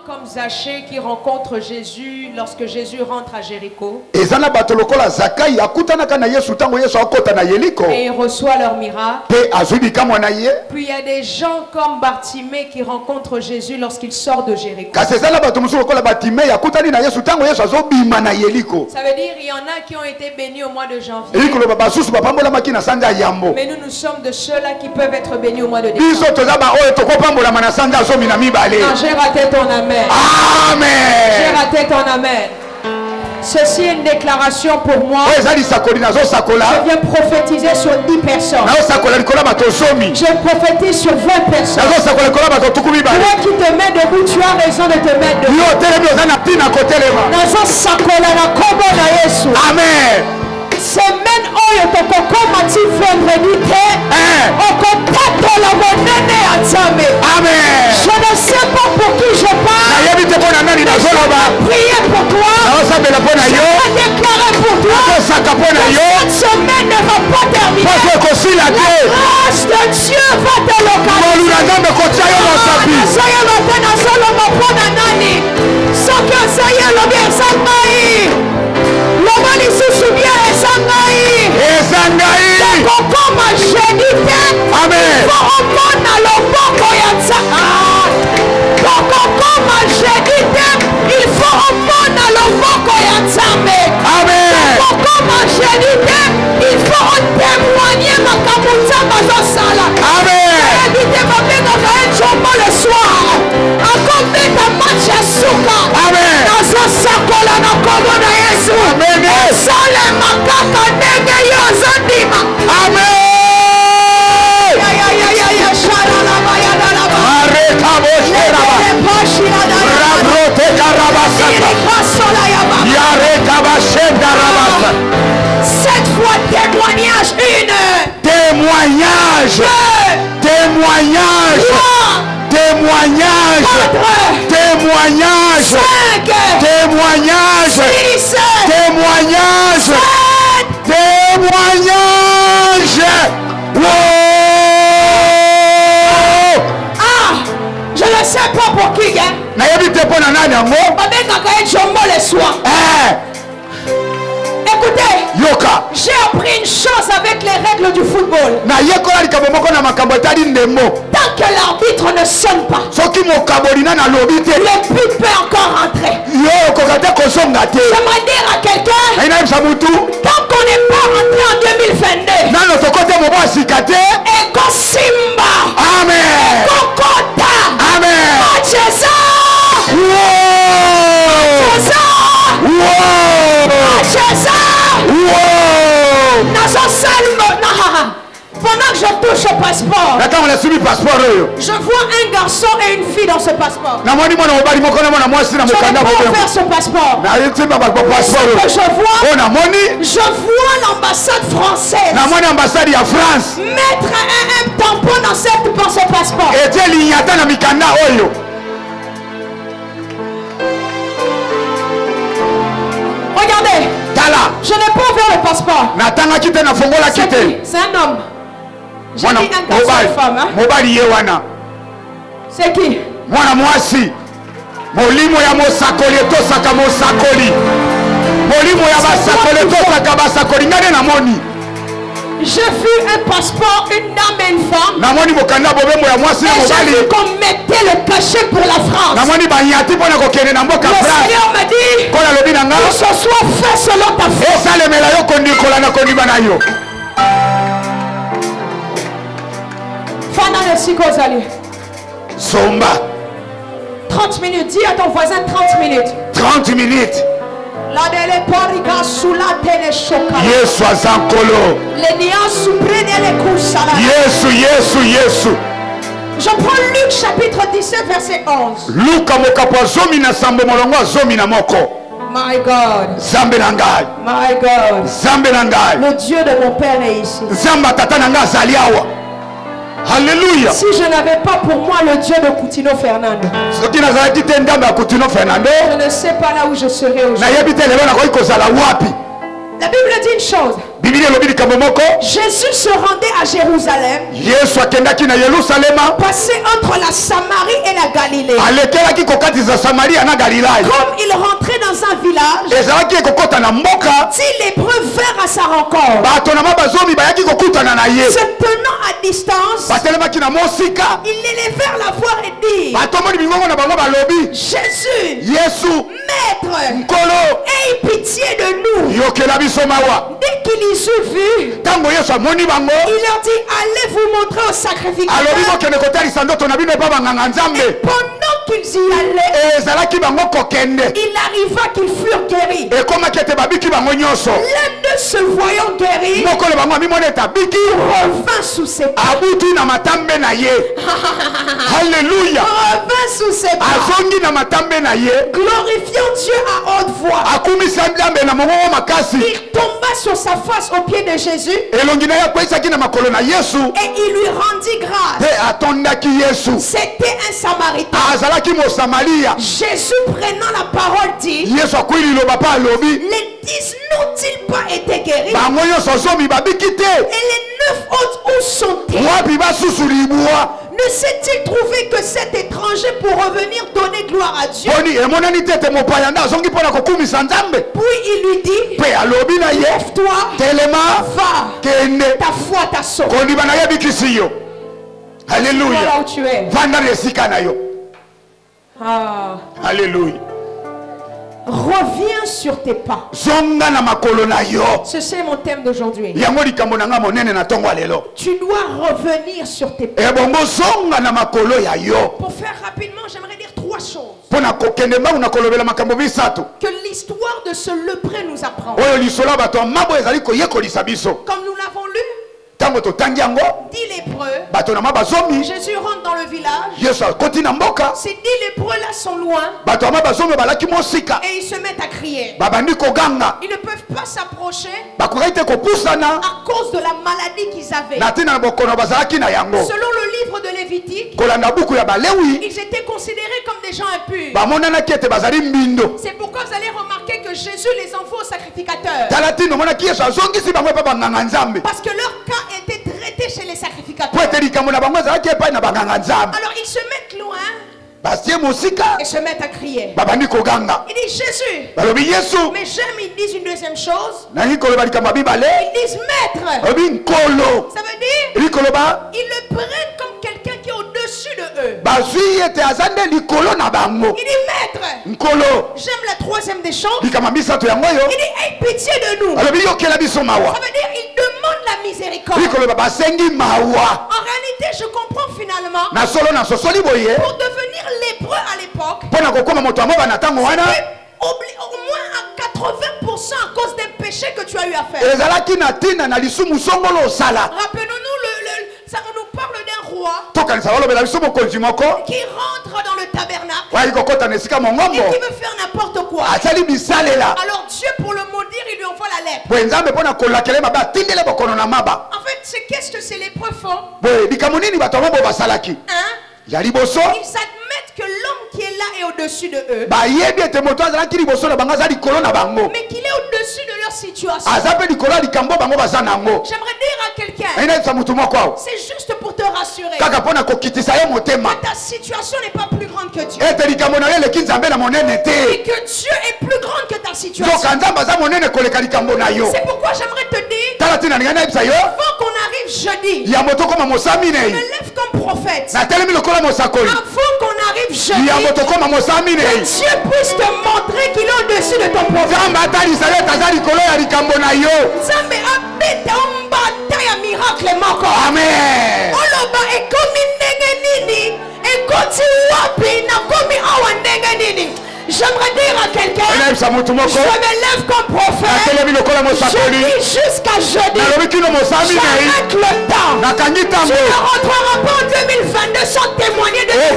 comme Zachée qui rencontre Jésus lorsque Jésus rentre à Jéricho. Et il reçoit leur miracle. Puis il y a des gens comme Bartimée qui rencontrent Jésus lorsqu'il sort de Jéricho. Ça veut dire qu'il y en a qui ont été bénis au mois de janvier. Mais nous sommes de ceux-là qui peuvent être bénis au mois de décembre. Non, j'ai raté ton amen. Amen. J'ai raté ton amen. Ceci est une déclaration pour moi. Je viens prophétiser sur 10 personnes. Je prophétise sur 20 personnes. Toi qui te mets debout, tu as raison de te mettre debout. Amen. Semaine oyo tokokomati vendredi te okotatola monene ya Nzambe. Amen. Je ne sais pas pour qui je parle. Je vais prier pour toi. Je vais déclarer pour toi. Cette semaine ne va pas terminer. La grâce de Dieu va te localiser. Cette fois, témoignage 1. Témoignage. Témoignage. Témoignage. Témoignage. 5. Témoignage. 6. Témoignage. Témoignage. Ah, je ne sais pas pour qui. Écoutez, j'ai appris une chose avec les règles du football. Tant que l'arbitre ne sonne pas, le but peut encore rentrer. J'aimerais dire à quelqu'un, tant qu'on n'est pas rentré en 2022, Eko Simba, Amen. Eko Kota, Amen. Macheza, pendant que je touche au passeport, je vois un garçon et une fille dans ce passeport. Je ne peux pas faire ce passeport. Ce que je vois l'ambassade française mettre un tampon dans ce passeport. Regardez, je n'ai pas ouvert le passeport. C'est un homme. J'ai dit un garçon et une femme. Hein? C'est qui? J'ai vu un passeport, une dame et une femme. Et j'ai vu qu'on mettait le cachet pour la France. Le Seigneur me dit que ce soit fait selon ta foi. Fana le Sikozali. Zomba. 30 minutes. Dis à ton voisin 30 minutes. 30 minutes. La dele poriga sula tele shoka. Yesu azankolo. Le nia suprene le kusala. Yesu. Je prends Luc chapitre 17 verset 11. Luka mokapo zomi na sambo molongo zomi na moko. My God. Zambe nangai. My God. Zambe nangai. Le Dieu de mon père est ici. Zamba tata nanga zaliawa. Alléluia. Si je n'avais pas pour moi le Dieu de Coutinho Fernando, je ne sais pas là où je serais aujourd'hui. La Bible dit une chose. Jésus se rendait à Jérusalem, passait entre la Samarie et la Galilée. Comme il rentrait dans un village, 10 lépreux vinrent à sa rencontre. Se tenant à distance, ils l'élevèrent la voix et dirent: Jésus, Maître, aie pitié de nous. Dès qu'ils les eurent vus, il leur dit: allez vous montrer au sacrificateur. Et pendant qu'ils y allaient, il arriva qu'ils furent guéris. L'un de se voyant guéri revint sous ses pas. Alléluia. Revint sous ses pas, glorifiant Dieu à haute voix. Il tomba sur sa face aux pieds de Jésus et il lui rendit grâce. C'était un Samaritain. Jésus prenant la parole dit: les 10 n'ont-ils pas été guéris? Et les 9 autres, où sont-ils? Ne s'est-il trouvé que cet étranger pour revenir donner gloire à Dieu? Puis il lui dit: lève-toi, va, ta foi t'a sauvé. Alléluia. Voilà où tu es. Alléluia. Reviens sur tes pas. Ceci est mon thème d'aujourd'hui. Tu dois revenir sur tes pas. Pour faire rapidement, j'aimerais dire 3 choses que l'histoire de ce lépreux nous apprend. Comme nous l'avons lu, 10 lépreux. Jésus rentre dans le village. Ces 10 lépreux-là sont loin. Et ils se mettent à crier. Ils ne peuvent pas s'approcher à cause de la maladie qu'ils avaient. Selon le livre de Lévitique, ils étaient considérés comme des gens impurs. C'est pourquoi vous allez remarquer que Jésus les envoie au sacrificateur. Parce que leur cas était traité chez les sacrificateurs. Alors ils se mettent loin et se mettent à crier. Il dit: Jésus. Mais j'aime, ils disent une deuxième chose. Ils disent Maître. Ça veut dire ils le prennent comme quelqu'un qui est au-dessus de eux. Il dit: Maître. J'aime la troisième des choses. Il dit: aie pitié de nous. Ça veut dire il demande la miséricorde. En réalité, je comprends finalement, pour devenir lépreux à l'époque, au moins à 80% à cause d'un péché que tu as eu à faire. Rappelons-nous, ça nous parle d'un roi qui rentre dans le tabernacle et qui veut faire n'importe quoi. Alors Dieu, pour le maudire, il lui envoie la lèpre. En fait, c'est qu'est-ce que ces lépreux font? Ils admettent que l'homme qui est là est au-dessus de eux, mais qu'il est au-dessus de leur situation. J'aimerais dire à quelqu'un, c'est juste pour te rassurer que ta situation n'est pas plus grande que Dieu, et que Dieu est plus grand que ta situation. C'est pourquoi j'aimerais te dire, avant qu'on arrive jeudi, je me lève comme prophète. Avant qu'on arrive jeudi, que Dieu puisse te montrer qu'il est au-dessus de ton problème. Amen. J'aimerais dire à quelqu'un, je me lève comme prophète. Je dis jusqu'à jeudi, j'arrête le temps. Tu ne rentreras pas en 2022 sans témoigner de Dieu. Je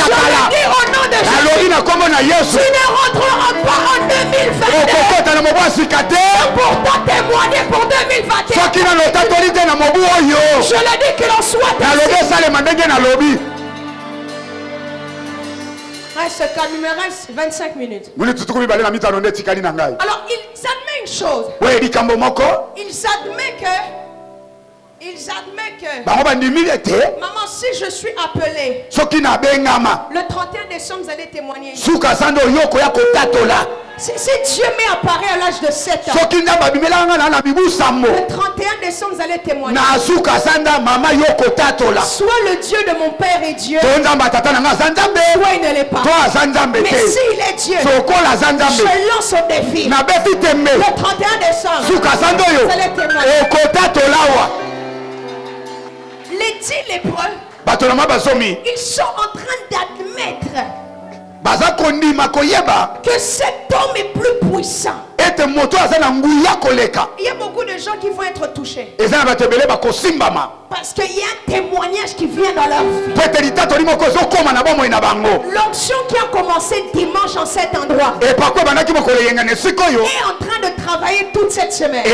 le dis au nom de Jésus, tu ne rentreras pas en 2022 pour témoigner pour 2021. Je le dis qu'il en soit ainsi. Reste calme, il me reste 25 minutes. Alors, ils admettent une chose. Ils admettent que maman, si je suis appelé le 31 décembre, vous allez témoigner. Si Dieu m'apparaît à l'âge de 7 ans, le 31 décembre, vous allez témoigner. Soit le Dieu de mon père est Dieu, soit il ne l'est pas. Mais s'il est Dieu, je lance au défi. Le 31 décembre, vous allez témoigner. Les 10 lépreux, ils sont en train d'admettre que cet homme est plus puissant. Il y a beaucoup de gens qui vont être touchés parce qu'il y a un témoignage qui vient dans leur vie. L'onction qui a commencé dimanche en cet endroit est en train de travailler toute cette semaine.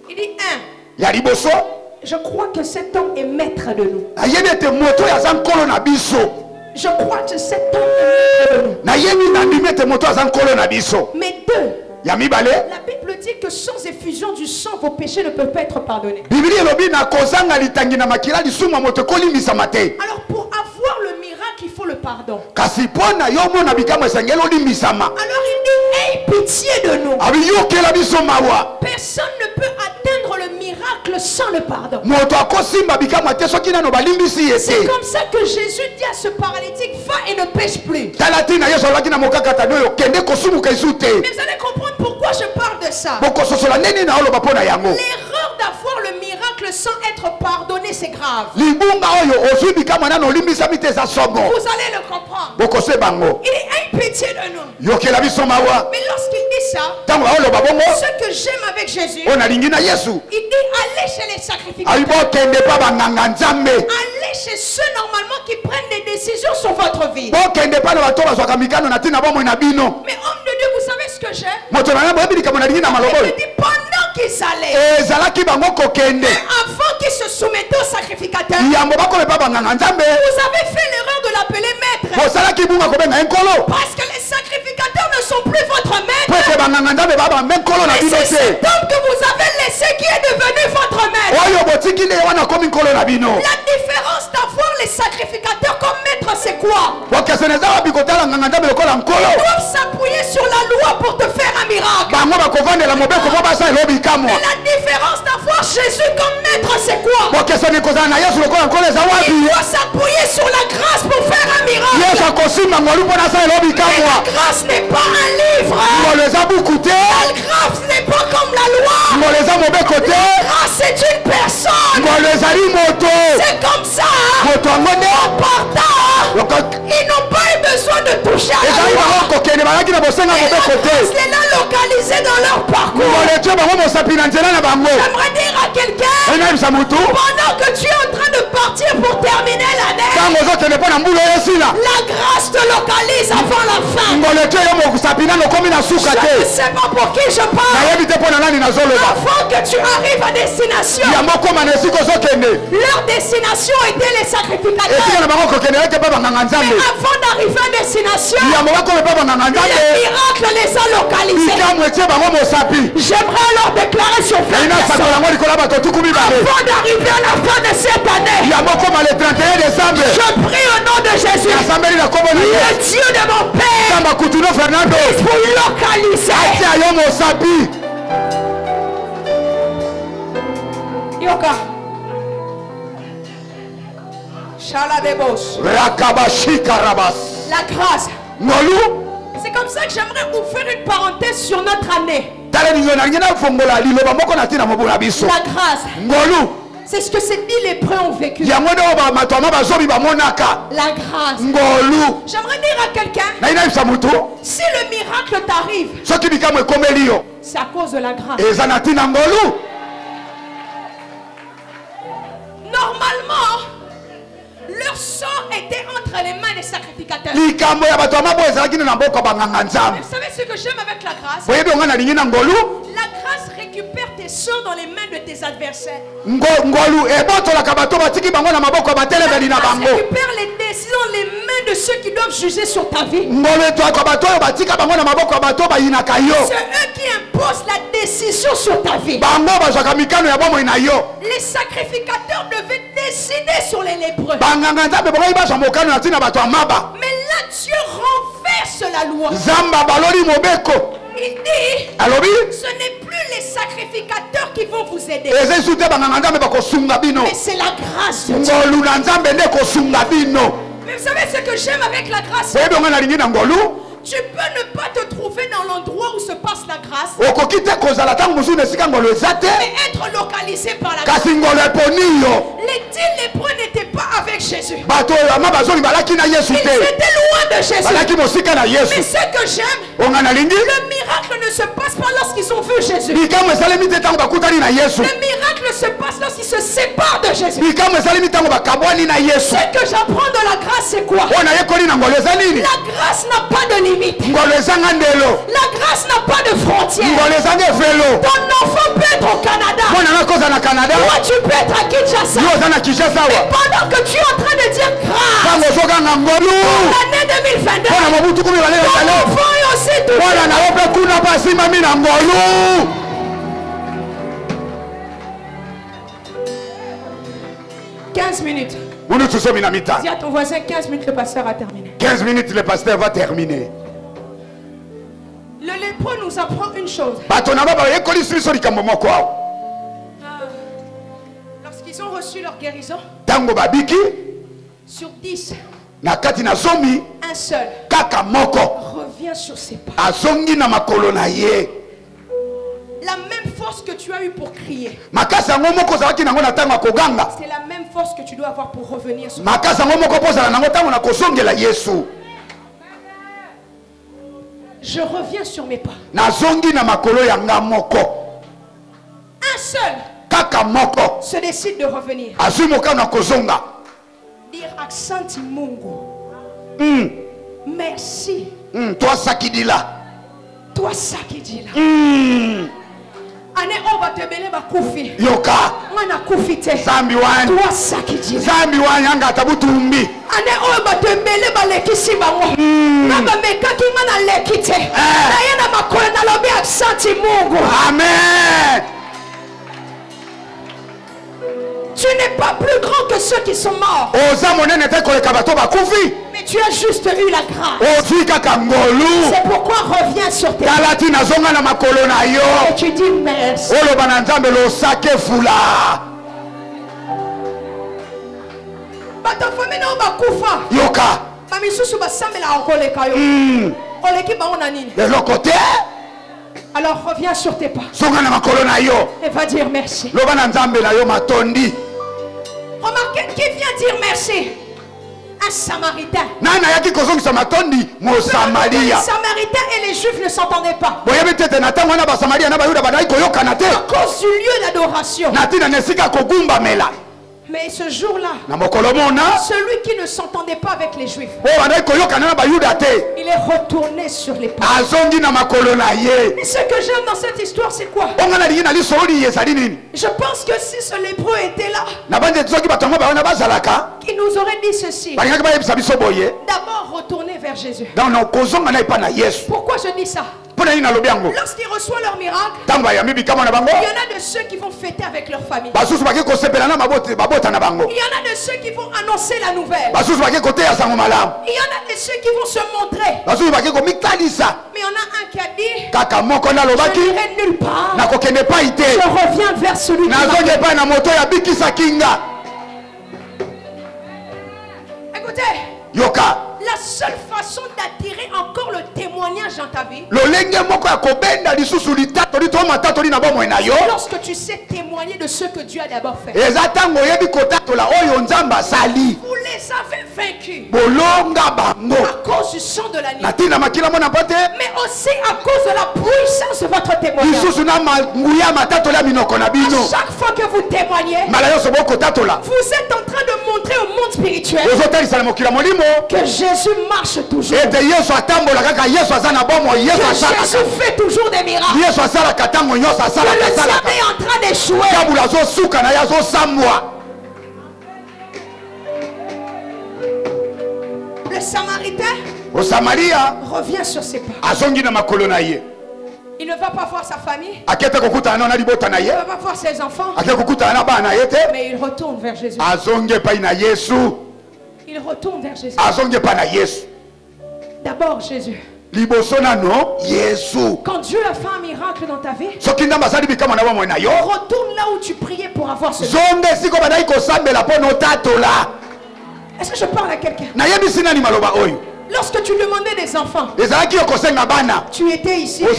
Il dit 1. Je crois que cet homme est maître de nous. Je crois que cet homme est maître de nous. Mais 2. La Bible dit que sans effusion du sang, vos péchés ne peuvent pas être pardonnés. Alors pour avoir le miracle, il faut le pardon. Alors il dit, aie pitié de nous. Personne ne peut atteindre le miracle sans le pardon. C'est comme ça que Jésus dit à ce paralytique, va et ne pêche plus. Mais vous allez comprendre pourquoi je parle de ça. L'erreur d'avoir le miracle sans être pardonné, c'est grave. Vous allez le comprendre. Il est aie pitié de nous. Mais lorsqu'il dit ça, ce que j'aime avec Jésus, il dit allez chez les sacrificateurs. Allez chez ceux normalement qui prennent des décisions sur votre vie. Mais homme de Dieu, vous savez ce que j'aime? Il dit pendant qu'ils allaient, avant qu'ils se soumettaient au sacrificateur, vous avez fait l'erreur de l'appeler maître. Parce que les sacrificateurs ne sont plus votre maître. Mais c'est cet homme que vous avez laissé qui est devenu votre maître. La différence d'avoir les sacrificateurs comme maître, c'est quoi? Ils doivent s'appuyer sur la loi pour te faire un miracle. Mais la différence d'avoir Jésus comme maître, c'est quoi? Il doit s'appuyer sur la grâce pour faire un miracle. Mais la grâce n'est pas un livre. La grâce n'est pas comme la loi. La grâce c'est une personne. C'est comme ça. En partant, ils n'ont pas eu besoin de toucher à la loi. Et la grâce est là localisée dans leur parcours. J'aimerais dire à quelqu'un, pendant que tu es en train de partir pour terminer l'année, la grâce te localise avant la fin. Je ne sais pas pour qui je parle. Avant que tu arrives à destination, leur destination était les sacrificateurs. Mais avant d'arriver à destination, le miracle les a localisés. J'aimerais alors déclarer sur fin avant d'arriver à la fin de cette année, je prie au nom de Jésus, le Dieu de mon Père, puisse vous localiser. Yoka Shaladebos. La grâce. C'est comme ça que j'aimerais vous faire une parenthèse sur notre année. La grâce. C'est ce que ces 10 lépreux ont vécu. La grâce. J'aimerais dire à quelqu'un, si le miracle t'arrive, c'est à cause de la grâce. Normalement, leur sang était entre les mains des sacrificateurs. Vous savez ce que j'aime avec la grâce? La grâce récupère tes tes soeurs dans les mains de tes adversaires. Récupère les décisions dans les mains de ceux qui doivent juger sur ta vie. C'est eux qui imposent la décision sur ta vie. Les sacrificateurs devaient décider sur les lépreux. Mais là, Dieu renverse la loi. Il dit, ce n'est plus les sacrificateurs qui vont vous aider, mais c'est la grâce de Dieu. Mais vous savez ce que j'aime avec la grâce? Tu peux ne pas te trouver dans l'endroit où se passe la grâce, mais être localisé par la grâce. Les 10 lépreux n'étaient pas avec Jésus. Ils étaient loin de Jésus. Mais ce que j'aime, le miracle ne se passe pas lorsqu'ils ont vu Jésus. Le miracle se passe lorsqu'ils se séparent de Jésus. Ce que j'apprends de la grâce, c'est quoi? La grâce n'a pas de limite. La grâce n'a pas de frontières. Ton enfant peut être au Canada. Toi, tu peux être à Kinshasa. Et pendant que tu es en train de dire grâce pour l'année 2022, ton enfant est aussi tout. 15 minutes. Dis à ton voisin, 15 minutes, le pasteur a terminé. 15 minutes, le pasteur va terminer. Le lépreux nous apprend une chose. Lorsqu'ils ont reçu leur guérison, sur 10, un seul revient sur ses pas. La même force que tu as eu pour crier, c'est la même force que tu dois avoir pour revenir sur tes pas. Je reviens sur mes pas. Un seul se décide de revenir. Dire Aksanti Mungu. Merci. Toi ça qui dit là. Toi ça qui dit là. Ane oba tebele ba kufi. Yoka. Mwana kufi te. Zambi wani. Toi ça qui dit là. Zambi wani anga tabutumbi. Ane oba tebele ba lekisi bango. Naba mekaki ngana lekite. Na yena makole na lobi Aksanti Mungu. Amen. Tu n'es pas plus grand que ceux qui sont morts. Mais tu as juste eu la grâce. C'est pourquoi reviens sur tes pas. Et tu dis merci. De l'autre côté, alors reviens sur tes pas et va dire merci. Remarquez qui vient dire merci. Un Samaritain. Le Samaritain et les Juifs ne s'entendaient pas. À cause du lieu d'adoration. Mais ce jour-là, celui qui ne s'entendait pas avec les Juifs, il est retourné sur les pas. Et ce que j'aime dans cette histoire, c'est quoi? Je pense que si ce lépreux était là, il nous aurait dit ceci. D'abord retourner vers Jésus. Pourquoi je dis ça? Lorsqu'ils reçoivent leur miracle, il y en a de ceux qui vont fêter avec leur famille. Il y en a de ceux qui vont annoncer la nouvelle. Il y en a de ceux qui vont se montrer. Mais il y en a un qui a dit, je n'irai nulle part. Je reviens vers celui qui m'a. Écoutez, la seule façon d'attirer encore le témoignage dans ta vie, c'est lorsque tu sais témoigner de ce que Dieu a d'abord fait. Vous les avez vaincus à cause du sang de l'agneau, mais aussi à cause de la puissance de votre témoignage. À chaque fois que vous témoignez, vous êtes en train de montrer au monde spirituel spirituel. Que Jésus marche toujours. Que Jésus fait toujours des miracles. Que le diable est en train d'échouer. Le Samaritain revient sur ses pas. Il ne va pas voir sa famille. Il ne va pas voir ses enfants. Mais il retourne vers Jésus. Il retourne vers Jésus. D'abord Jésus. Quand Dieu a fait un miracle dans ta vie, retourne là où tu priais pour avoir ce miracle. Est-ce que je parle à quelqu'un? Lorsque tu demandais des enfants, tu étais ici. Mais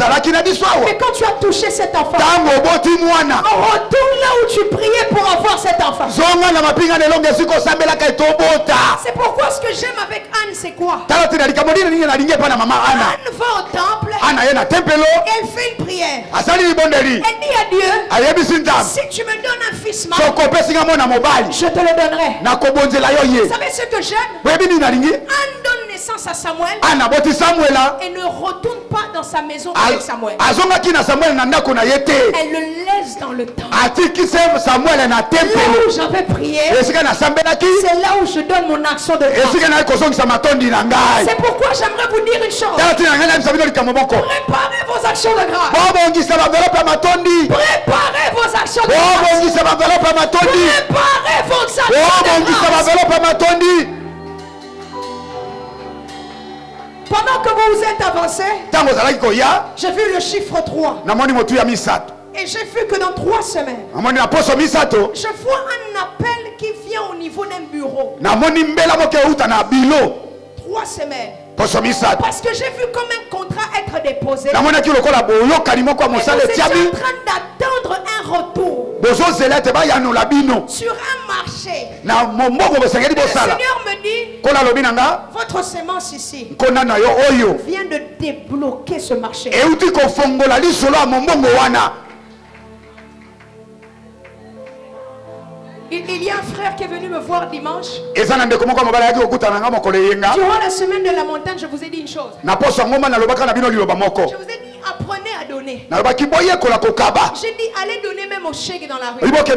quand tu as touché cet enfant, retourne là où tu priais pour avoir cet enfant. C'est pourquoi ce que j'aime avec Anne, c'est quoi? Anne va au temple et elle fait une prière. Elle dit à Dieu, si tu me donnes un fils mâle, je te le donnerai. Vous savez ce que j'aime? Anne donne naissance à Samuel et ne retourne pas dans sa maison avec Samuel. Elle le laisse dans le temps. Là où j'avais prié, c'est là où je donne mon action de grâce. C'est pourquoi j'aimerais vous dire une chose. Préparez vos actions de grâce. Préparez vos actions de grâce. Préparez vos actions de grâce. Pendant que vous vous êtes avancé, j'ai vu le chiffre 3. Et j'ai vu que dans 3 semaines, je vois un appel qui vient au niveau d'un bureau. 3 semaines. Parce que j'ai vu comme un contrat être déposé. Et vous êtes en train d'attendre un retour sur un marché. Le Seigneur me dit, votre sémence ici vient de débloquer ce marché. Il y a un frère qui est venu me voir dimanche. Durant la semaine de la montagne, je vous ai dit une chose. Je vous ai dit, apprenez à donner. J'ai dit, allez donner même aux chèques dans la rue. J'étais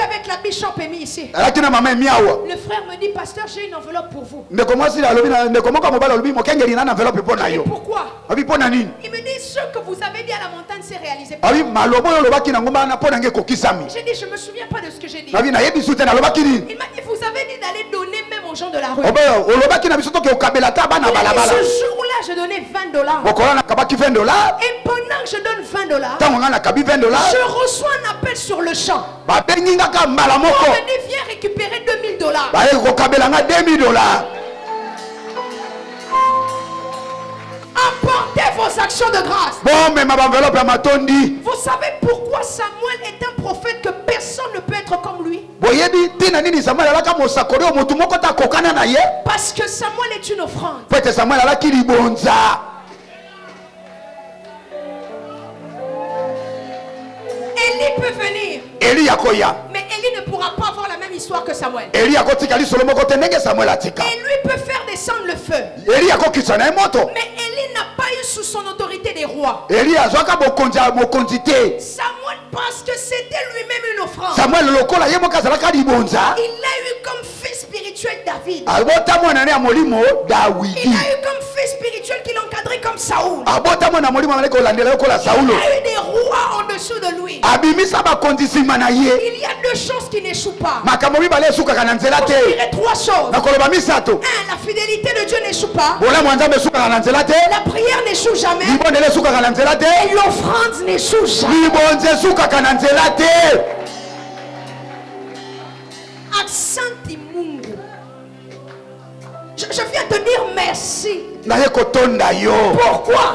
avec la Bishop Emi ici. Le frère me dit, pasteur, j'ai une enveloppe pour vous. Pourquoi? Il me dit, ce que vous avez dit à la montagne s'est réalisé. J'ai dit, je ne me souviens pas de ce que j'ai dit. Il m'a dit, vous avez dit d'aller donner même aux gens de la rue. Ce jour-là, je donnais $20. Et pendant que je donne $20, je reçois un appel sur le champ. On me dit, viens récupérer $2000. Apportez vos actions de grâce. Vous savez pourquoi Samuel est un prophète que personne ne peut être comme lui? Parce que Samuel est une offrande. Élie peut venir. Mais Élie ne pourra pas avoir la même histoire que Samuel. Et lui peut faire descendre le feu. Mais Élie n'a pas eu sous son autorité des rois. Samuel, parce que c'était lui-même une offrande, il a eu comme fils spirituel David. Il a eu comme fils spirituel qui l'encadrait comme Saoul. Il a eu des rois en dessous de lui. Il y a 2 choses qui n'échouent pas. Je dirais 3 choses. 1. La fidélité de Dieu n'échoue pas. La prière n'échoue jamais. Et l'offrande n'échoue jamais. Aksanti Mungu. Je viens te dire merci. Pourquoi?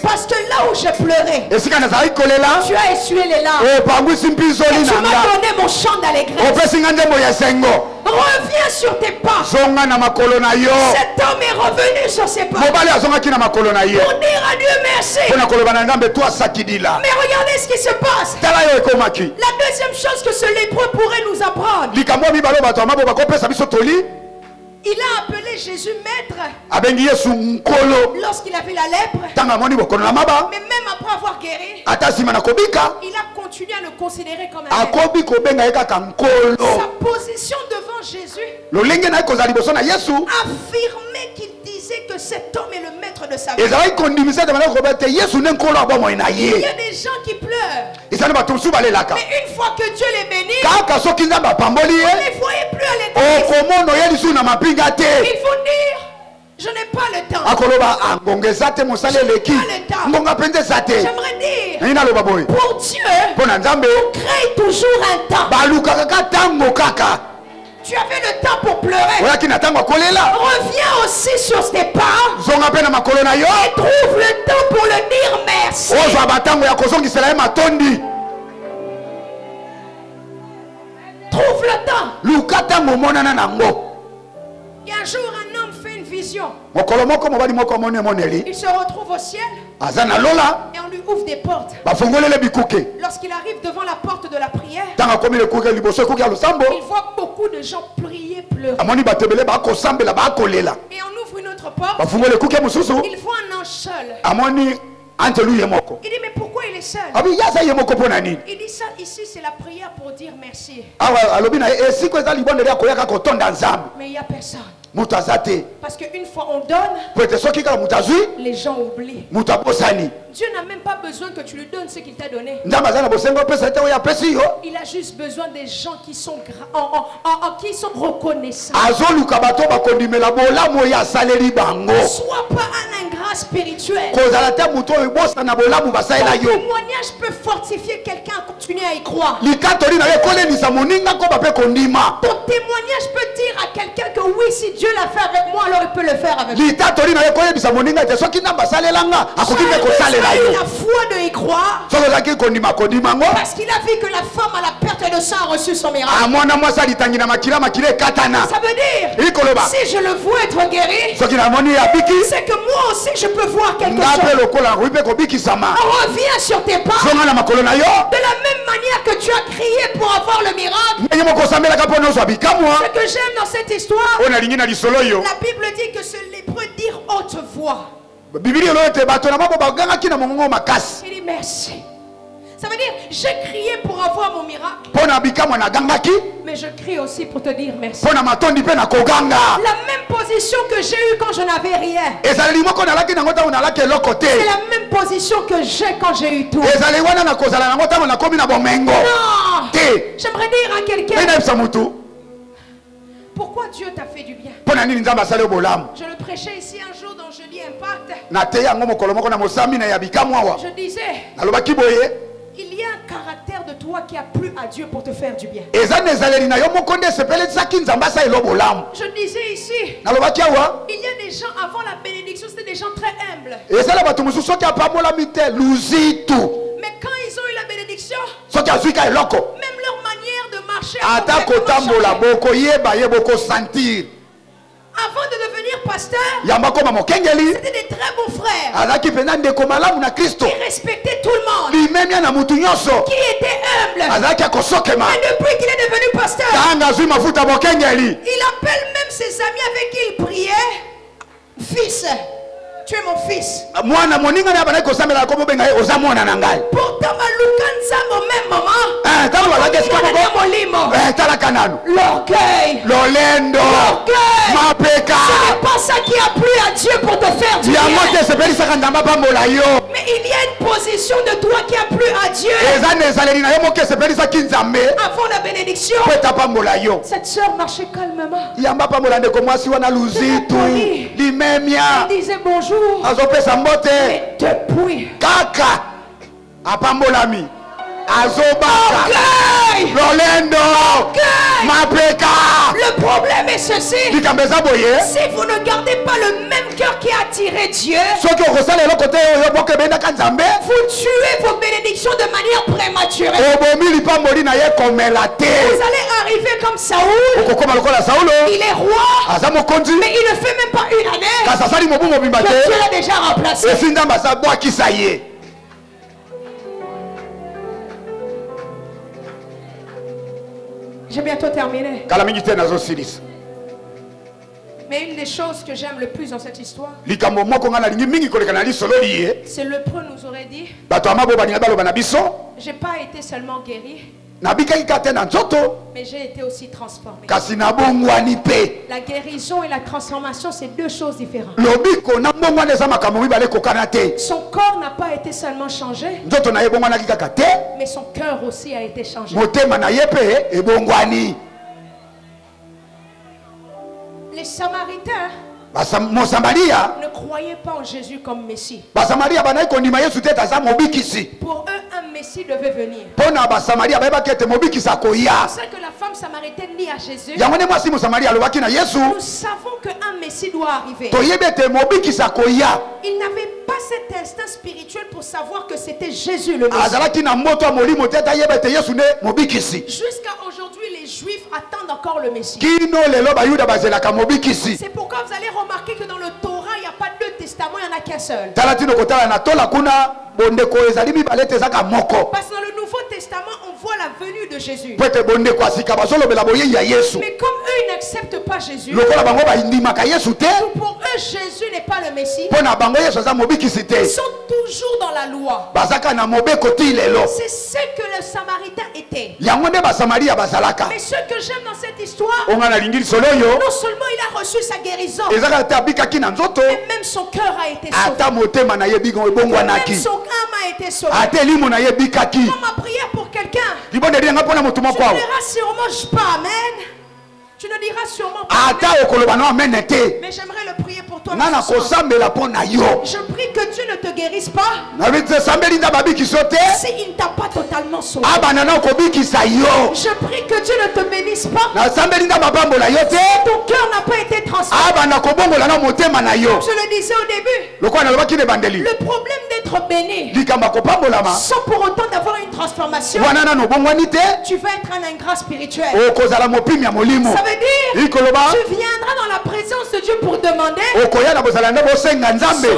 Parce que là où j'ai pleuré, tu as essuyé les larmes. Et tu m'as donné mon chant d'allégresse. Reviens sur tes pas. Cet homme est revenu sur ses pas pour dire à Dieu merci. Mais regardez ce qui se passe. La deuxième chose que ce lépreux pourrait nous apprendre, il a appelé Jésus maître lorsqu'il a vu la lèpre. Mais même après avoir guéri, il a continué à le considérer comme un maître. Sa position devant Jésus affirmait qu'il disait que cet homme est le maître de sa vie. Il y a des gens qui pleurent, mais une fois que Dieu les bénit, on ne les voyait plus à l'église. Ils vont dire, je n'ai pas le temps. J'aimerais dire, pour Dieu, crée toujours un temps. Tu avais le temps pour pleurer. Reviens aussi sur tes pas et trouve le temps pour le dire merci. Trouve le temps. Et un jour, un homme fait une vision. Il se retrouve au ciel et on lui ouvre des portes. Lorsqu'il arrive devant la porte de la prière, il voit beaucoup de gens prier, pleurer. Et on ouvre une autre porte. Il voit un ange seul. Il dit, mais pourquoi il est seul? Il dit ça ici, c'est la prière pour dire merci. Mais il n'y a personne. Parce qu'une fois on donne, les gens oublient. Dieu n'a même pas besoin que tu lui donnes ce qu'il t'a donné. Il a juste besoin des gens qui sont reconnaissants. Sois pas un ingrat spirituel. Ton témoignage peut fortifier quelqu'un à continuer à y croire. Ton témoignage peut dire à quelqu'un que oui, si Dieu l'a fait avec moi, alors il peut le faire avec moi. Il a eu la foi de y croire parce qu'il a vu que la femme à la perte de sang a reçu son miracle. Ça veut dire, si je le vois être guéri, c'est que moi aussi je peux voir quelque chose. Reviens sur tes pas. De la même manière que tu as crié pour avoir le miracle. Ce que j'aime dans cette histoire, la Bible dit que ce lépreux dit haute voix. Il dit merci. Ça veut dire, j'ai crié pour avoir mon miracle, mais je crie aussi pour te dire merci. La même position que j'ai eue quand je n'avais rien, c'est la même position que j'ai quand j'ai eu tout. Non, j'aimerais dire à quelqu'un, pourquoi Dieu t'a fait du bien? Je le prêchais ici un jour dans Jeudi Impact. Je disais, il y a un caractère de toi qui a plu à Dieu pour te faire du bien. Je disais ici, il y a des gens avant la bénédiction, c'était des gens très humbles. Mais quand ils ont eu la bénédiction, même leur manière de marcher a avant de devenir pasteur, c'était des très bons frères qui respectaient tout le monde, qui étaient humbles. Mais depuis qu'il est devenu pasteur, il appelle même ses amis avec qui il priait fils. Tu es mon fils. Pourtant, au même moment, l'orgueil. Ce n'est pas ça qui a plu à Dieu pour te faire du bien. Mais il y a une position de toi qui a plu à Dieu. Avant la bénédiction, cette soeur marchait calmement. Elle disait bonjour. Mais depuis le problème savez ceci, si vous ne gardez pas le même cœur qui a attiré Dieu, vous tuez vos bénédictions de manière prématurée. Vous allez arriver comme Saoul. Il est roi, mais il ne fait même pas une année que Dieu l'a déjà remplacé. J'ai bientôt terminé. Mais une des choses que j'aime le plus dans cette histoire, c'est le preux nous aurait dit, j'ai pas été seulement guéri, mais j'ai été aussi transformé. La guérison et la transformation, c'est deux choses différentes. Son corps n'a pas été seulement changé, mais son cœur aussi a été changé. Les Samaritains ne croyaient pas en Jésus comme Messie. Pour eux, un Messie devait venir. C'est pour ça que la femme samaritaine dit à Jésus, nous savons qu'un Messie doit arriver. Il n'avait pas cet instinct spirituel pour savoir que c'était Jésus le Messie. Jusqu'à aujourd'hui, les Juifs attendent encore le Messie. C'est pourquoi vous allez remarquer que dans le Torah, il n'y a pas deux testaments, il n'y en a qu'un seul. Parce que dans le Nouveau Testament, on voit la venue de Jésus. Mais comme eux, ils n'acceptent pas Jésus, pour eux, Jésus n'est pas le Messie. Ils sont toujours dans la loi. C'est ce que le Samaritain était. Mais ce que j'aime dans cette histoire, non seulement il a reçu sa guérison, mais même son cœur a été sauvé. Même son âme a été sauvée. Quand ma prière pour quelqu'un, tu ne diras sûrement pas amen. Tu ne diras sûrement pas amen. Mais j'aimerais le prier pour toi. Je prie que Dieu ne te guérisse pas s'il ne t'a pas totalement sauvé. Je prie que Dieu ne te bénisse pas si ton cœur n'a pas été transformé. Je le disais au début, le problème d'être béni sans pour autant d'avoir une transformation, tu vas être un ingrat spirituel. Ça veut dire, tu viendras dans la présence de Dieu pour demander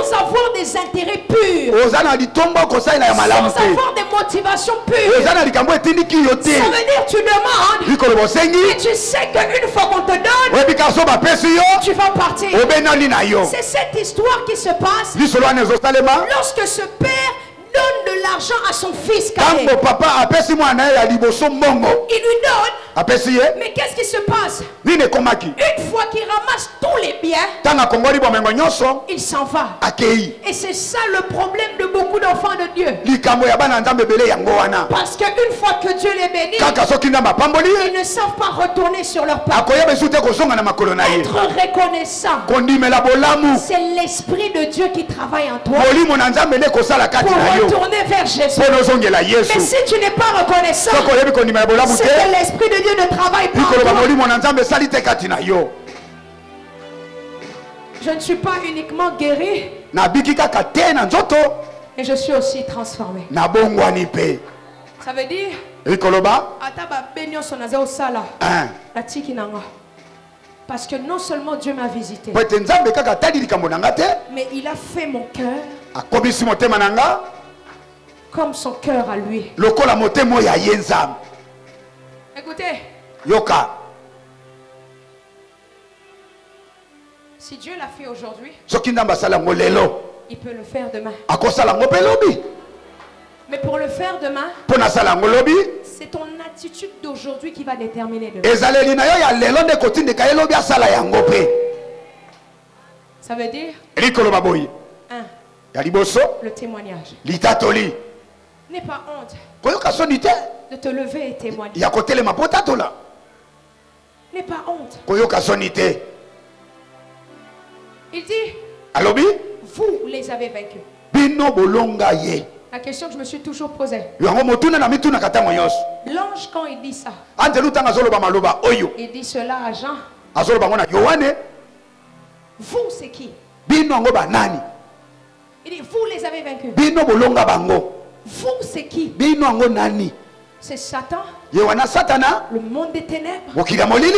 sans avoir des intérêts purs, sans avoir des motivations pures. Ça veut dire, tu demandes et tu sais qu'une fois qu'on te donne, tu vas partir. C'est cette histoire qui se passe lorsque ce père donne de l'argent à son fils cadet. Il lui donne. Mais qu'est-ce qui se passe? Une fois qu'il ramasse tous les biens, il s'en va. Et c'est ça le problème de beaucoup d'enfants de Dieu. Parce qu'une fois que Dieu les bénit, ils ne savent pas retourner sur leur part. Être reconnaissant, c'est l'esprit de Dieu qui travaille en toi pour retourner vers Jésus. Mais si tu n'es pas reconnaissant, c'est que l'esprit de Dieu ne travaille pas en toi. Je ne suis pas uniquement guéri, et je suis aussi transformé. Ça veut dire parce que non seulement Dieu m'a visité, mais il a fait mon cœur comme son cœur à lui. Écoutez, si Dieu l'a fait aujourd'hui, il peut le faire demain. Mais pour le faire demain, c'est ton attitude d'aujourd'hui qui va déterminer demain. Ça veut dire, le témoignage. N'aie pas honte de te lever et témoigner. N'aie pas honte. Il dit, vous les avez vaincus. La question que je me suis toujours posée. L'ange, quand il dit ça, il dit cela à Jean. azolo bango na Yohane. Vous c'est qui? Bino ngo banani? Il dit vous les avez vaincus. Bino bolonga bango. Vous c'est qui? Bino ngo nani? C'est Satan. Yewana Satana. Le monde des ténèbres. Mokili molili.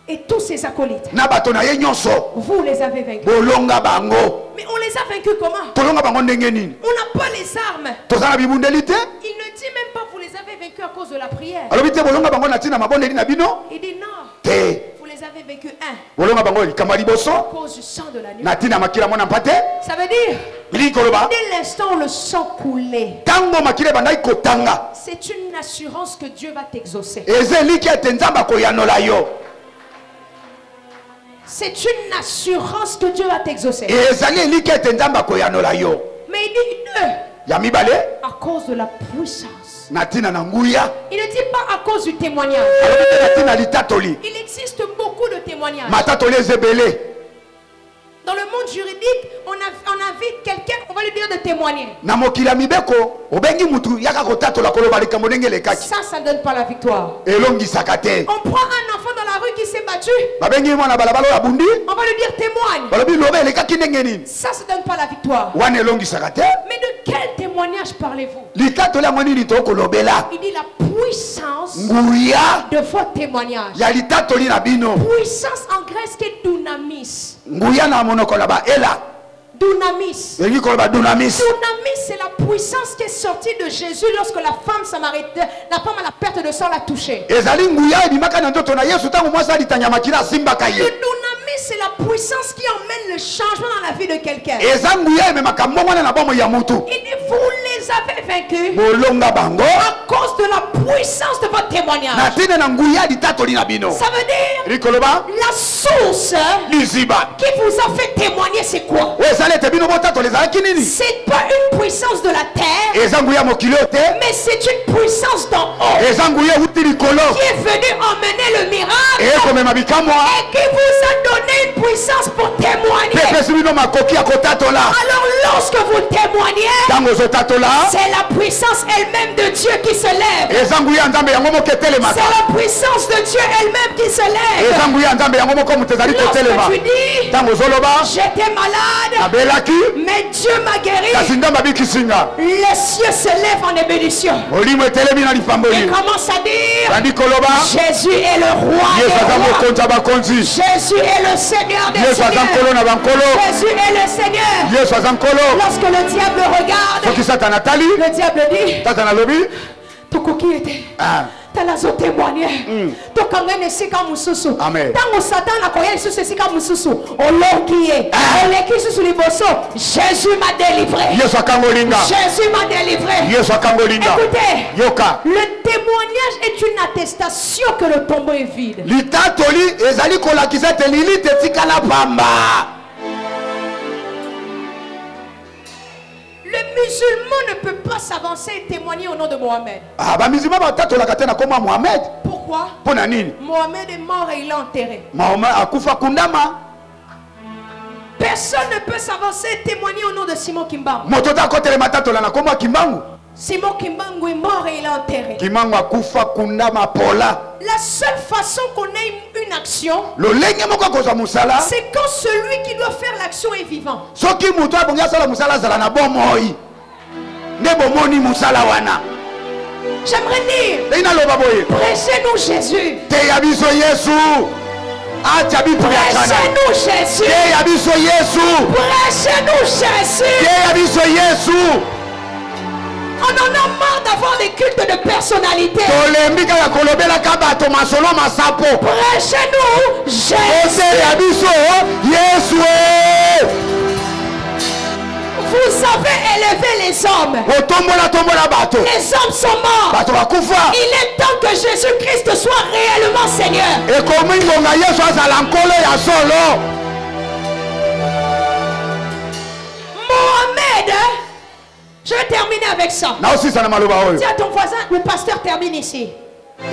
Et tous ses acolytes. Na bato na ye nyonso. Vous les avez vaincus. Bolonga bango. Mais on les a vaincus comment? Tolonga bango ndenge nini? On n'a pas les armes. Tozana bibundeli te? Il ne dit même pas vous les avez vaincus à cause de la prière. Alors bité bolonga bango na tina mabondeli na bino? Il dit non. Te. Vous les avez vaincus Bolonga bango likama liboso. à cause du sang de l'agneau. Na tina makila mona mpate? Ça veut dire dès l'instant où le sang coulait, tango makile bandai kotanga. c'est une assurance que Dieu va t'exaucer. Ezeliki ete nzamba koyanola yo. C'est une assurance que Dieu va t'exaucer. Ezali eliki ete nzamba koyanola yo. Mais il dit eux, Ya mibale à cause de la puissance. na tina na nguya. Il ne dit pas à cause du témoignage. Alors na tina litatoli. Il existe beaucoup de témoignages. Matatoli ezebele. Dans le monde juridique, on invite quelqu'un, on va lui dire de témoigner. Na mokila mibeko obengi mutu yaka kotatola koloba likambo ndenge lekaki. Ça ne donne pas la victoire. Elongisaka te. On prend un enfant dans la rue qui s'est battu. Babengi mwana balabala ya bundi. On va lui dire témoigne. Balobi lobe lekaki ndenge nini. Ça ne donne pas la victoire. Wana elongisaka te. Mais de quel témoignage parlez-vous? Litatoli yango nini tokolobela? Il dit la puissance Nguya de votre témoignage. ya litatoli na bino. Puissance en grec c'est dunamis. Nguya na monoko la ba ela. Dunamis. Elingi koloba dunamis. Dunamis, c'est la puissance qui est sortie de Jésus lorsque la femme samaritaine, la femme à la perte de sang l'a touché. Ezali nguya ebimaka na ndoto na Yesu tango mwasi alitanyama kila simbaka Le ye. dunamis, c'est la puissance qui emmène le changement dans la vie de quelqu'un. Eza nguya ememaka mbongwana na bomo ya mutu. Il dit, vous les avez vaincus Bolonga bango. à cause de la puissance de votre témoignage. Na tina na nguya litatoli na bino. Ça veut dire, Rikoloba la source liziba. qui vous a fait témoigner, c'est quoi? Ezali te bino botatoli ezalaki nini? C'est pas une puissance de la terre, Eza nguya mokili te. mais c'est une puissance d'en haut Eza nguya uti likolo. qui est venue emmener le miracle Ekomema bikamwa. et qui vous a donné une puissance pour témoigner. Pepesi bino makoki ya kotatola. Alors lorsque vous témoignez, Tango zotatola. c'est la puissance elle-même de Dieu qui se lève. Eza nguya nzambe yango moko etelemaka. C'est la puissance de Dieu elle-même qui se lève. Eza nguya nzambe yango moko moto ezali kotelema. Lorsque tu dis, Tango zoloba j'étais malade, abelaki mais Dieu m'a guéri, kasi nzambe abikisinga. les cieux se lèvent en ébullition. Molimo etelemi na Il lipamboli. commence à dire, Bandi koloba Jésus est le roi Yesu des aza rois. mokonzi ya bakonzi. Jésus est le Seigneur des Yesu aza nkolo seigneurs. na bankolo. Jésus est le Seigneur. Yesu aza nkolo. Lorsque le diable regarde, Soki satana atali le diable dit, satana alobi tokoki ete ah, talazo témoigner tokanga na esika mosusu Amen. ntango satan akoya lisusu esika mosusu olongi ye oleki lisusu liboso. Jésus m'a délivré, Yesu akangolinga. Jésus m'a délivré. Yesu akangolinga. Écoutez, Yoka. le témoignage est une attestation que le tombeau est vide. Litatoli ezali kolakisa te lili te tikala pamba. Le musulman ne peut pas s'avancer et témoigner au nom de Mohamed. Ah, ba mizima batatolaka te na koma Mohamed. Pourquoi? Pona nini? Mohamed est mort et il est enterré. Mohamed akufa kundama. Personne ne peut s'avancer et témoigner au nom de Simon Kimbangu. Moto ta kotelema tatola na koma Kimbangu. Simon Kimbangu est mort et il est enterré. Kimbangu akufa kundama pola. La seule façon qu'on ait une action, Lolenge moko koza musala. c'est quand celui qui doit faire l'action est vivant. Soki mutu abongia sala musala zala na bomoi. Ne bomoni musala wana. J'aimerais dire, Ina loba boye. prêchez-nous Jésus. Te yabiso Yesu. Acha bi priachana. Prêchez-nous Jésus. Te yabiso Yesu. Prêchez-nous Jésus. Te yabiso Yesu. On en a marre d'avoir des cultes de personnalité. Tolembi kaka kolobela ka bato masolo masapo. Prêchez-nous Jésus. Te yabiso Yesu. Vous avez élevé les hommes. Otombola tombola bato. Les hommes sont morts. Bato bakufa. Il est temps que Jésus-Christ soit réellement Seigneur. Ekomi ngonga Yesu azala nkolo ya solo. Mohamed, je vais terminer avec ça. Na osisa na maloba oyo. Dis à ton voisin, le pasteur termine ici.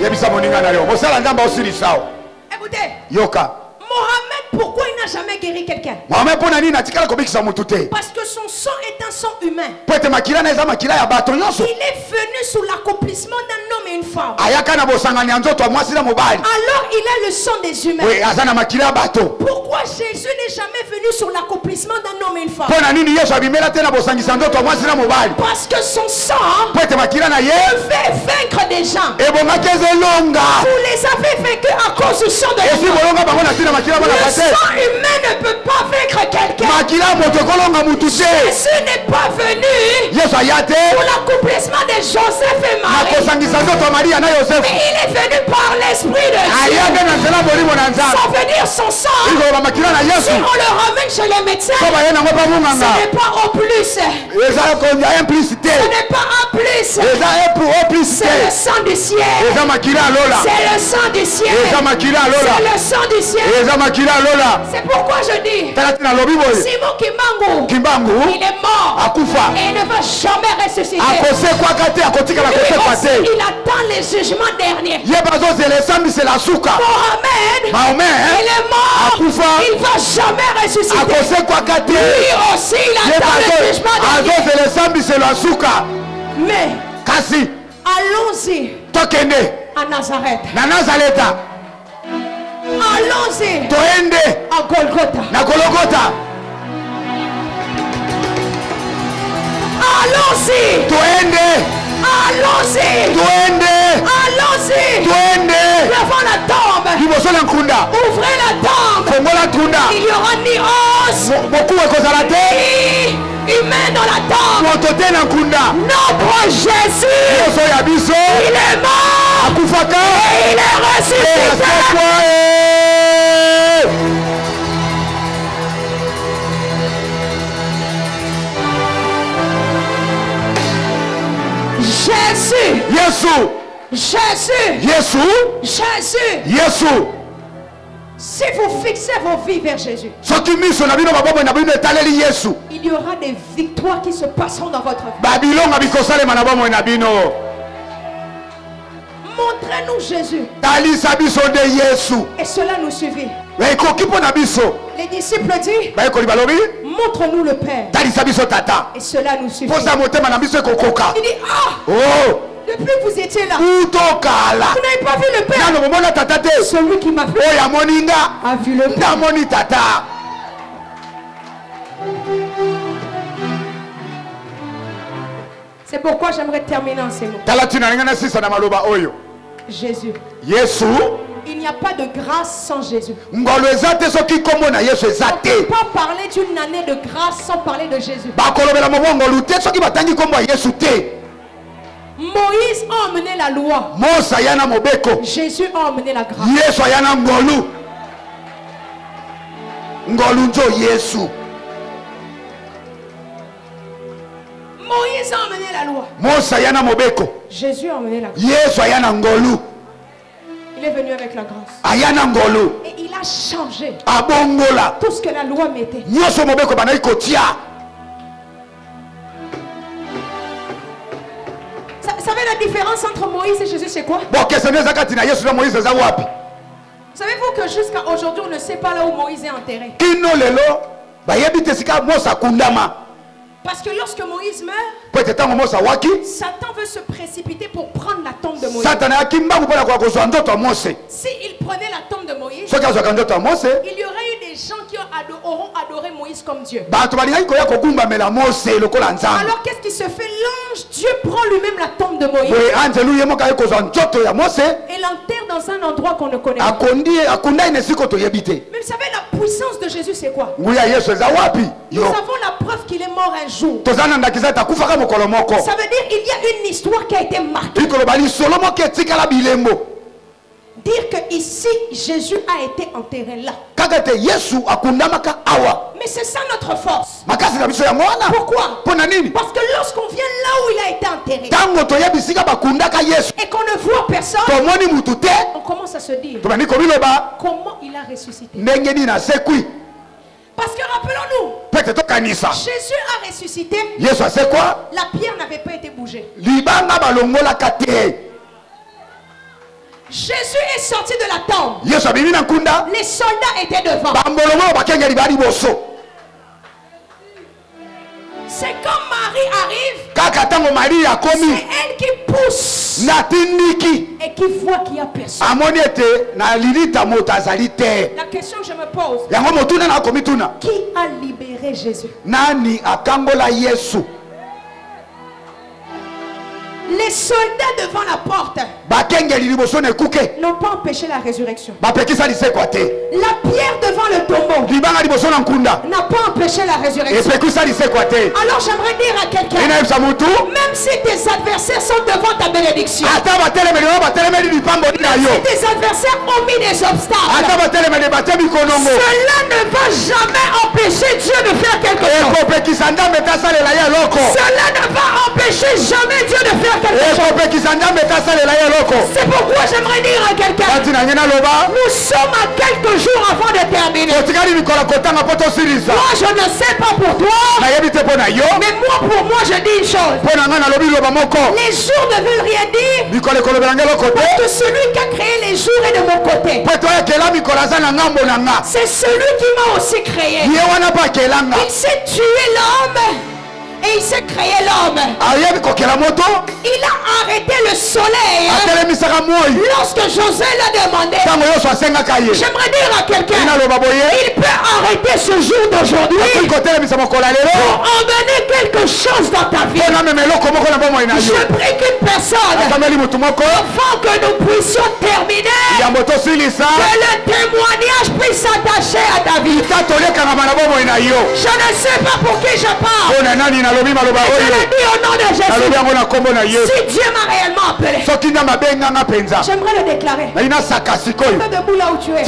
Yebisa moninga na yo. Bosala nzamba osilisa. Écoutez, Yoka. Mohamed, pourquoi il n'a jamais guéri quelqu'un? Mohamed pona nini natikala kobikisa mutu te. Parce que son sang est un sang humain. Po ete makila na eza makila ya bato nyonso. Il est venu sous l'accomplissement d'un homme et une femme. Alors il a le sang des humains. Oui, pourquoi Jésus n'est jamais venu sur l'accomplissement d'un homme et une femme? Parce que son sang pouvait vaincre des gens. Vous les avez vaincus à cause du sang de l'humain. Le sang humain ne peut pas vaincre quelqu'un. Jésus n'est pas venu pour l'accomplissement de Joseph et Marie. Mais il est venu par l'Esprit de Dieu. Ça veut dire son sang. Si on le ramène chez les médecins, ce n'est pas au plus. Ce n'est pas un plus. C'est le sang du ciel. C'est le sang du ciel. C'est le sang du ciel. C'est pourquoi je dis Simon Kimbangu, il est mort et il ne va jamais ressusciter. Lui aussi, il attend les jugements derniers. Mohamed, il est mort. Il ne va jamais ressusciter. Lui aussi, il attend le jugement dernier. Mais allons-y à Nazareth. Allons-y à Golgotha. Allons-y. Allons-y. Devant la tombe. Ouvrez la tombe. Il n'y aura ni os, ni humain dans la tombe. Notre Jésus, il est mort et il est ressuscité. Jésus. Si vous fixez vos vies vers Jésus, il y aura des victoires qui se passeront dans votre vie. Montrez-nous Jésus. Et cela nous suffit. Les disciples disent, montre-nous le Père. Et cela nous suffit. Il dit, depuis que vous étiez là, vous n'avez pas vu le Père. Celui qui m'a vu a vu le Père. C'est pourquoi j'aimerais terminer en ces mots. Jésus. Il n'y a pas de grâce sans Jésus. On ne peut pas parler d'une année de grâce sans parler de Jésus. Moïse a emmené la loi. Jésus a emmené la grâce. Moïse a emmené la loi. Jésus a emmené la grâce. Il est venu avec la grâce. Et il a changé tout ce que la loi mettait. Vous savez la différence entre Moïse et Jésus, c'est quoi? Savez-vous que jusqu'à aujourd'hui, on ne sait pas là où Moïse est enterré? Parce que lorsque Moïse meurt, Satan veut se précipiter pour prendre la tombe de Moïse. S'il prenait la tombe de Moïse, il y aurait eu des gens qui auront adoré Moïse comme Dieu. Alors qu'est-ce qui se fait? L'ange Dieu prend lui-même la tombe de Moïse et l'enterre dans un endroit qu'on ne connaît pas. Mais vous savez la puissance de Jésus c'est quoi? Nous avons la preuve qu'il est mort un jour. Ça veut dire il y a une histoire qui a été marquée. Dire que ici Jésus a été enterré là. Mais c'est ça notre force. Pourquoi? Parce que lorsqu'on vient là où il a été enterré et qu'on ne voit personne, on commence à se dire comment il a ressuscité. Parce que rappelons-nous, Jésus a ressuscité. La pierre n'avait pas été bougée. Jésus est sorti de la tombe. Les soldats étaient devant. C'est quand Marie arrive. C'est elle qui pousse. Et qui voit qu'il n'y a personne. La question que je me pose. Qui a libéré Jésus? Les soldats devant la porte n'ont pas empêché la résurrection. La pierre devant le tombeau n'a pas empêché la résurrection. Alors j'aimerais dire à quelqu'un, même si tes adversaires sont devant ta bénédiction, si tes adversaires ont mis des obstacles, cela ne va jamais empêcher Dieu de faire quelque chose. Cela ne va empêcher jamais Dieu de faire quelque chose. C'est pourquoi j'aimerais dire à quelqu'un, nous sommes à quelques jours avant de terminer. Moi je ne sais pas pour toi, mais moi pour moi je dis une chose. Les jours ne veulent rien dire, parce que celui qui a créé les jours est de mon côté. C'est celui qui m'a aussi créé. Il s'est tué l'homme et il s'est créé l'homme. Il a arrêté le soleil lorsque José l'a demandé. J'aimerais dire à quelqu'un, il peut arrêter ce jour d'aujourd'hui pour emmener quelque chose dans ta vie. Je prie qu'une personne, avant que nous puissions terminer, que le témoignage puisse s'attacher à ta vie. Je ne sais pas pour qui je parle. Je le dis au nom de Jésus. Si Dieu m'a réellement appelé, j'aimerais le déclarer. Mets debout là où tu es.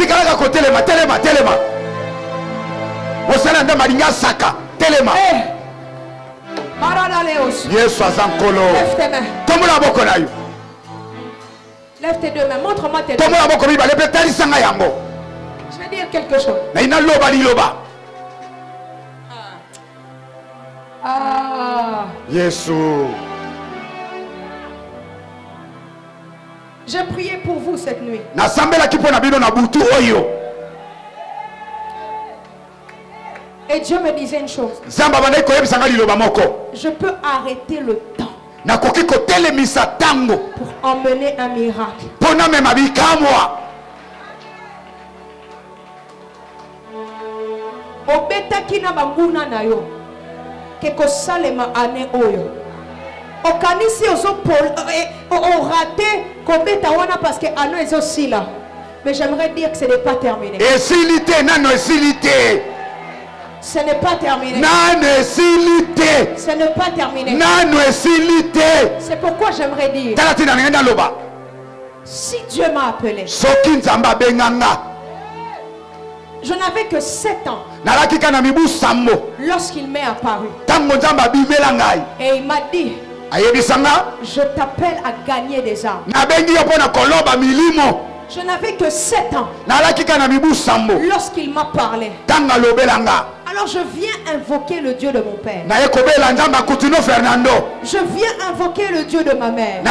Yesu azankolo. Lève tes mains. Lève tes deux mains. Montre-moi tes deux mains. Je vais dire quelque chose. Yesu. J'ai prié pour vous cette nuit. Et Dieu me disait une chose. Je peux arrêter le temps pour emmener un miracle. Obetaki na banguna na yo. Keko salema ane oyo. Okanisi ozo raté kobeta wana parce que ano ezo sila. Mais j'aimerais dire que ce n'est pas terminé. Ce n'est pas terminé. Ce n'est pas terminé. C'est pourquoi j'aimerais dire, si Dieu m'a appelé, je n'avais que 7 ans lorsqu'il m'est apparu. Et il m'a dit, je t'appelle à gagner des âmes. Je n'avais que 7 ans lorsqu'il m'a parlé. Alors je viens invoquer le Dieu de mon père. Je viens invoquer le Dieu de ma mère.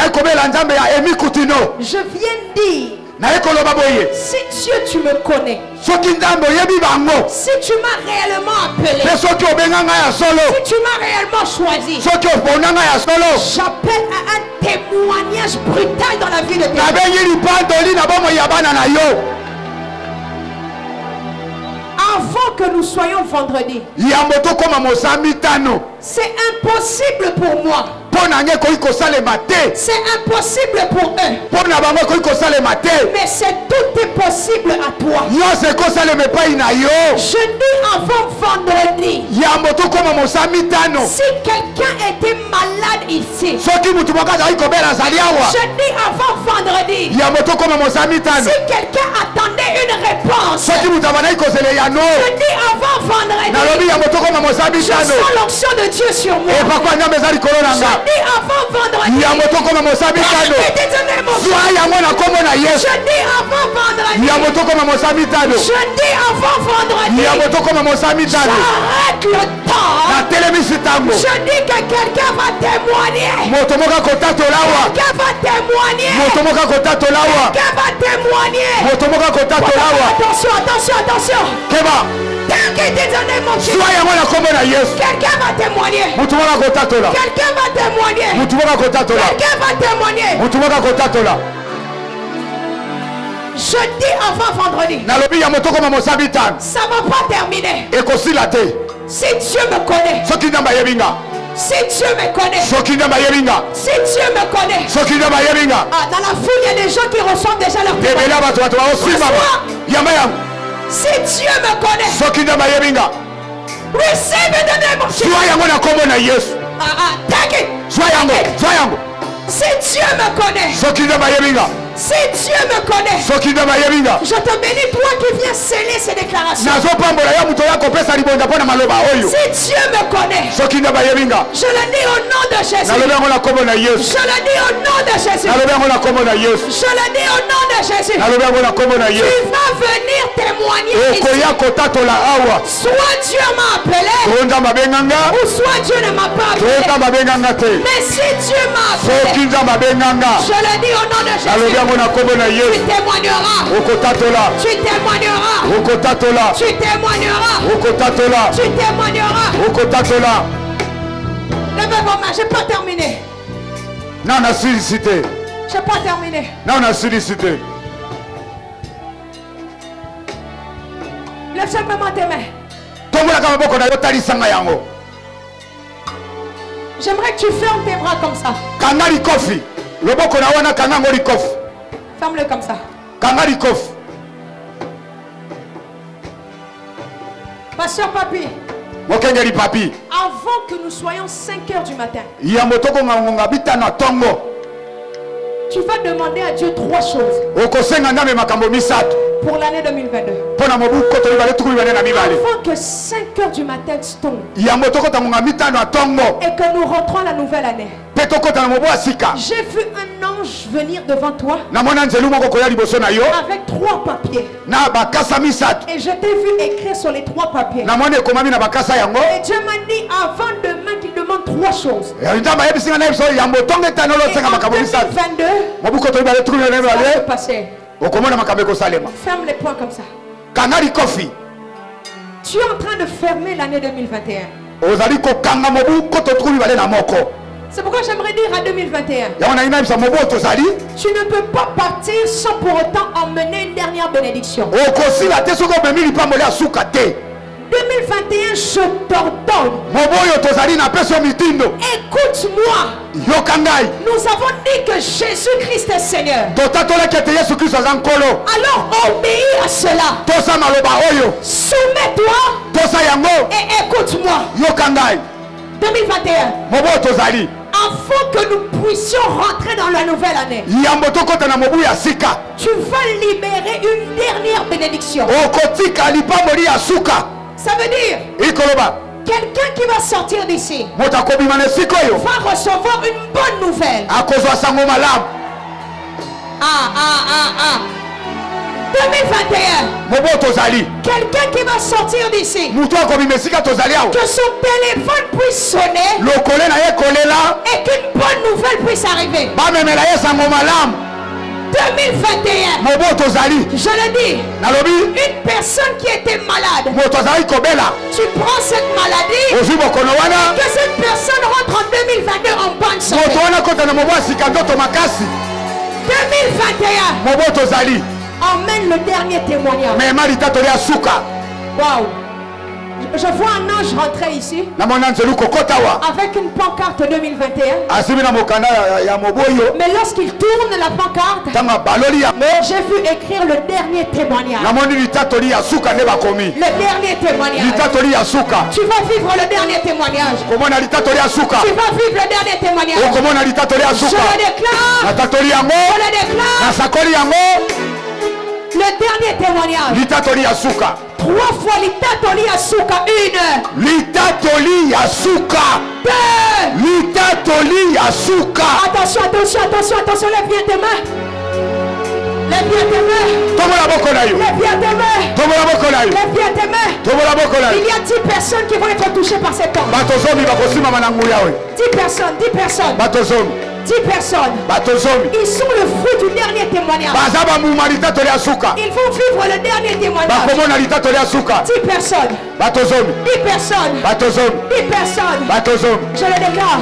Je viens dire, si Dieu tu me connais, si tu m'as réellement appelé, si tu m'as réellement choisi, j'appelle à un témoignage brutal dans la vie de tes enfants. Avant que nous soyons vendredi, c'est impossible pour moi. C'est impossible pour eux. Mais tout est possible à toi. Je dis avant vendredi, si quelqu'un était malade ici, je dis avant vendredi, si quelqu'un attendait une réponse, je dis avant vendredi, je sens l'onction de Dieu sur moi. Je dis avant vendredi, je dis avant vendredi, j'arrête le temps. Je dis que quelqu'un va témoigner. Quelqu'un va témoigner. Quelqu'un va témoigner. Attention, attention, attention. qui dit dans le nom de Jésus. Quelqu'un va témoigner. Quelqu'un va témoigner. Quelqu'un va témoigner. Je dis avant vendredi. Ça ne va pas terminer. Si Dieu me connaît. Si Dieu me connaît. Si Dieu me connaît. Dans la foule, il y a des gens qui reçoivent déjà leur témoignage. Si Dieu me connaît. Receive the name of Jesus. Take it. Si Dieu me connaît. Si Dieu me connaît. Je te bénis, toi qui viens sceller ces déclarations. Si Dieu me connaît. Je le dis au nom de Jésus. Je le dis au nom de Jésus. Je le dis au nom de Jésus. Tu vas venir témoigner ici. Soit Dieu m'a appelé, ou soit Dieu ne m'a pas appelé. Mais si Dieu m'a appelé, je le dis au nom de Jésus. Tu témoigneras. Tu témoigneras. Tu témoigneras. Tu témoigneras. Levez vos mains, je n'ai pas terminé. Je n'ai pas terminé. Lève simplement tes mains. J'aimerais que tu fermes tes bras comme ça. Ferme-le comme ça. Pasteur Papi. Avant que nous soyons 5 heures du matin, tu vas demander à Dieu 3 choses pour l'année 2022. Avant que 5 heures du matin tombent et que nous rentrons à la nouvelle année, j'ai vu un ange venir devant toi avec 3 papiers. Et je t'ai vu écrire sur les 3 papiers. Et Dieu m'a dit avant demain qu'il demande 3 choses. Et en 2022, ça va se passer. Ferme les poings comme ça. Tu es en train de fermer l'année 2021. C'est pourquoi j'aimerais dire à 2021. Tu ne peux pas partir sans pour autant emmener une dernière bénédiction. 2021, je t'ordonne. Écoute-moi. Nous avons dit que Jésus-Christ est Seigneur. Alors obéis à cela. Soumets-toi et écoute-moi. 2021. Afin que nous puissions rentrer dans la nouvelle année, tu vas libérer une dernière bénédiction. Ça veut dire quelqu'un qui va sortir d'ici va recevoir une bonne nouvelle. 2021. Quelqu'un qui va sortir d'ici, que son téléphone puisse sonner et qu'une bonne nouvelle puisse arriver. 2021. Je le dis, une personne qui était malade, tu prends cette maladie et que cette personne rentre en 2022 en bonne santé. 2021. Emmène le dernier témoignage. Waouh. Je vois un ange rentrer ici avec une pancarte 2021. Mais lorsqu'il tourne la pancarte, j'ai vu écrire le dernier témoignage. Le dernier témoignage. Tu vas vivre le dernier témoignage. Tu vas vivre le dernier témoignage. Je le déclare. Le dernier témoignage. 3 fois Litatoli Asuka. 1. Litatoli Asuka. 2. Litatoli Asuka. Attention, lève bien tes mains. Lève bien tes mains. Lève bien tes mains. Lève bien tes mains. Il y a 10 personnes qui vont être touchées par cet homme. 10 personnes. 10 personnes. Ils sont le fruit du dernier témoignage. Ils vont vivre le dernier témoignage. 10 personnes. 10 personnes. 10 personnes. Je le déclare.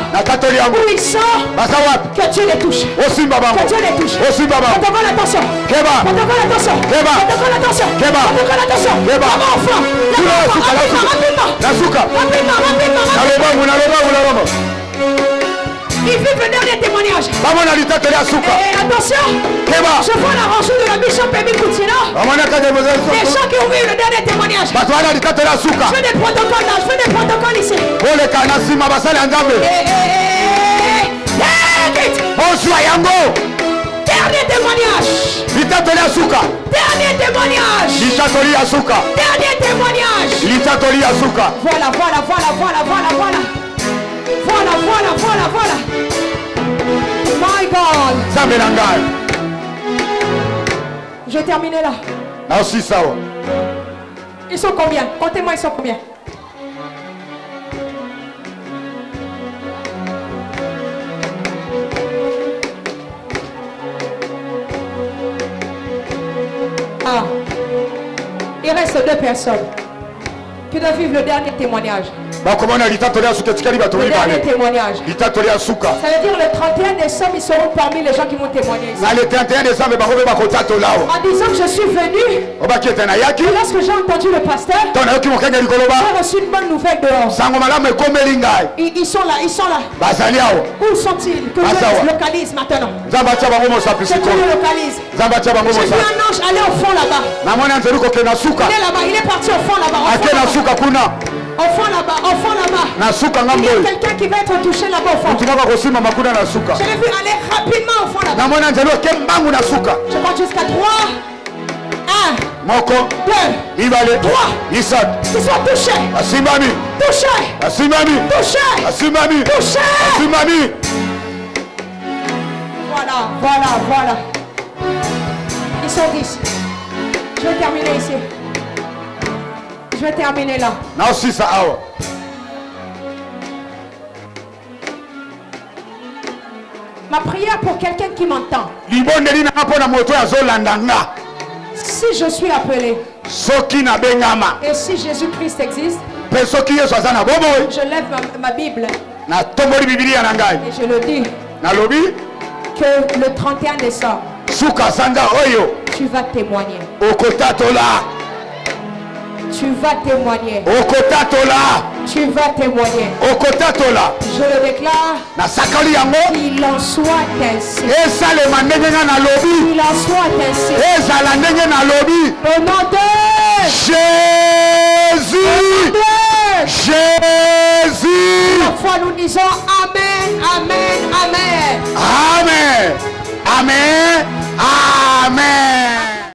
Où ils sont, que Dieu les touche. Que Dieu les touche. Protocole attention. Protocole attention. Protocole attention. Protocole attention. Rapidement. Ils vivent le dernier témoignage. Et attention, je vois la rançon de la mission Pémi Koutina. Des gens qui ont vu le dernier témoignage. Je fais des protocoles là, je fais des protocoles ici. Dernier témoignage. Dernier témoignage. Dernier témoignage. Voilà. My God. Je vais terminer là. Ils sont combien? Comptez-moi, ils sont combien? Ah. Il reste 2 personnes qui doivent vivre le dernier témoignage. Le dernier témoignage. Ça veut dire le 31 décembre, ils seront parmi les gens qui vont témoigner ici. En disant que je suis venu, et lorsque j'ai entendu le pasteur, j'ai reçu une bonne nouvelle dehors. Ils sont là. Où sont-ils? Que Dieu les localise maintenant. Que Dieu les localise. J'ai vu un ange aller au fond là-bas. Il est là-bas, il est parti au fond là-bas. Au fond là-bas. Il y a quelqu'un qui va être touché là-bas au fond. Je l'ai vu aller rapidement au fond là-bas. Je compte jusqu'à 3. 1, 2, 3. Ils sont touchés. Touchés. Voilà. Ils sont 10. Je vais terminer ici. Je vais terminer là. Ma prière pour quelqu'un qui m'entend. Si je suis appelé et si Jésus-Christ existe, je lève ma Bible et je le dis que le 31 décembre, tu vas témoigner. Tu vas témoigner. Tu vas témoigner. Je le déclare. Qu'il en soit ainsi. Qu'il en soit ainsi. Au nom de Jésus. La foi nous disons Amen. Amen.